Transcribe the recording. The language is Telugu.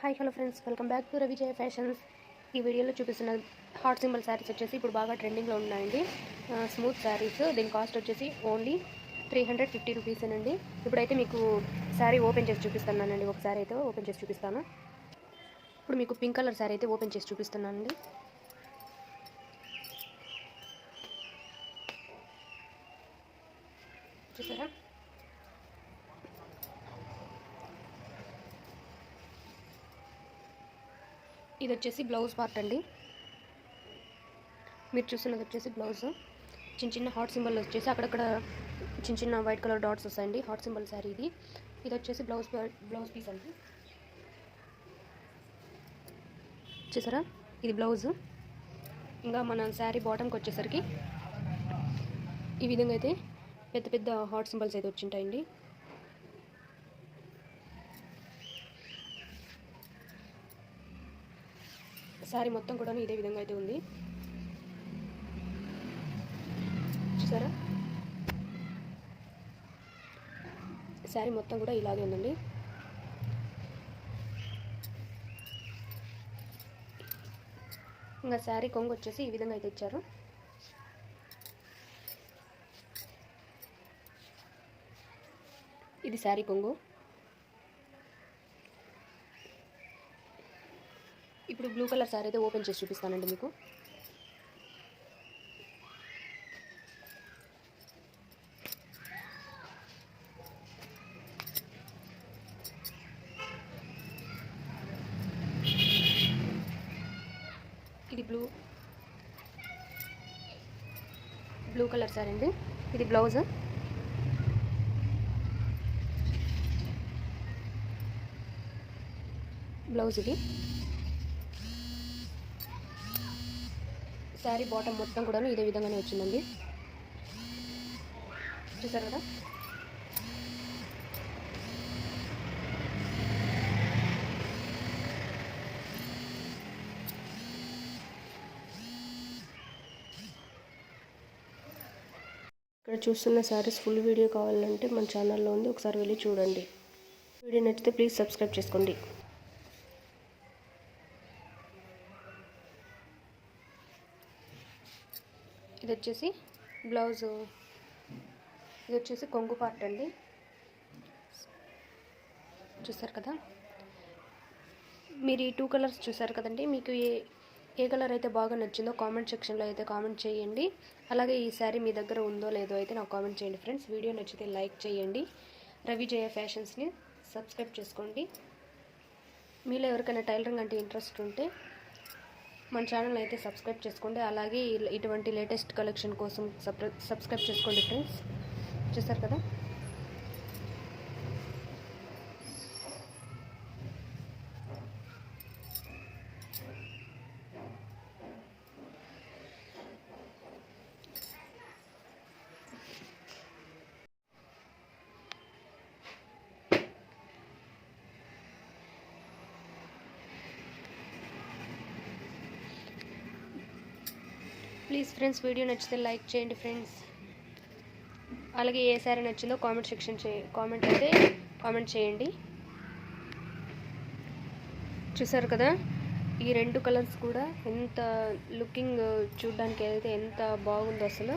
Hi hello friends, welcome back to Ravijaya fashions. ఈ వీడియోలో చూపిస్తున్న హార్ట్ సింబల్ శారీస్ వచ్చేసి ఇప్పుడు బాగా ట్రెండింగ్లో ఉన్నాయండి. స్మూత్ శారీస్. దీని కాస్ట్ వచ్చేసి ఓన్లీ 350 రూపీసేనండి. ఇప్పుడైతే మీకు శారీ ఓపెన్ చేసి చూపిస్తున్నానండి. ఒక శారీ అయితే ఓపెన్ చేసి చూపిస్తాను. ఇప్పుడు మీకు పింక్ కలర్ శారీ అయితే ఓపెన్ చేసి చూపిస్తున్నానండి. చూసారా? ఇది వచ్చేసి బ్లౌజ్ పార్ట్ అండి. మీరు చూస్తున్నది వచ్చేసి బ్లౌజ్. చిన్న చిన్న హార్ట్ సింబల్ వచ్చేసి అక్కడక్కడ చిన్న చిన్న వైట్ కలర్ డాట్స్ వస్తాయండి. హార్ట్ సింబల్ శారీ ఇది. ఇది వచ్చేసి బ్లౌజ్ పీస్ అండి. చూసారా? ఇది బ్లౌజ్. ఇంకా మన శారీ బాటమ్కి వచ్చేసరికి ఈ విధంగా అయితే పెద్ద పెద్ద హార్ట్ సింబల్స్ అయితే వచ్చింటాయండి. శారీ మొత్తం కూడా ఇదే విధంగా అయితే ఉంది. చూసారా? శారీ మొత్తం కూడా ఇలాగే ఉందండి. ఇంకా శారీ కొంగు వచ్చేసి ఈ విధంగా అయితే ఇచ్చారు. ఇది శారీ కొంగు. ఇప్పుడు బ్లూ కలర్ శారీ అయితే ఓపెన్ చేసి చూపిస్తానండి మీకు. ఇది బ్లూ కలర్ శారీ అండి. ఇది బ్లౌజ్. ఇది శారీ బాటమ్ మొత్తం కూడా ఇదే విధంగానే వచ్చిందండి. చూసారు కదా? ఇక్కడ చూస్తున్న శారీస్ ఫుల్ వీడియో కావాలంటే మన ఛానల్లో ఉంది, ఒకసారి వెళ్ళి చూడండి. వీడియో నచ్చితే ప్లీజ్ సబ్స్క్రైబ్ చేసుకోండి. ఇది వచ్చేసి బ్లౌజ్. ఇది వచ్చేసి కొంగు పార్ట్ అండి. చూసారు కదా? మీరు ఈ 2 కలర్స్ చూసారు కదండి. మీకు ఏ కలర్ అయితే బాగా నచ్చిందో కామెంట్ సెక్షన్లో అయితే కామెంట్ చేయండి. అలాగే ఈ శారీ మీ దగ్గర ఉందో లేదో అయితే నాకు కామెంట్ చేయండి ఫ్రెండ్స్. వీడియో నచ్చితే లైక్ చేయండి. రవిజయ ఫ్యాషన్స్ని సబ్స్క్రైబ్ చేసుకోండి. మీలో ఎవరికైనా టైలరింగ్ అంటే ఇంట్రెస్ట్ ఉంటే మన ఛానల్ అయితే సబ్స్క్రైబ్ చేసుకోండి. అలాగే ఇటువంటి లేటెస్ట్ కలెక్షన్ కోసం సబ్స్క్రైబ్ చేసుకోండి ఫ్రెండ్స్. చూసారు కదా? ప్లీజ్ ఫ్రెండ్స్, వీడియో నచ్చితే లైక్ చేయండి ఫ్రెండ్స్. అలాగే ఏ శారీ నచ్చిందో కామెంట్ చేయండి. చూసారు కదా? ఈ 2 కలర్స్ కూడా ఎంత లుకింగ్ చూడడానికి అయితే ఎంత బాగుందో అసలు.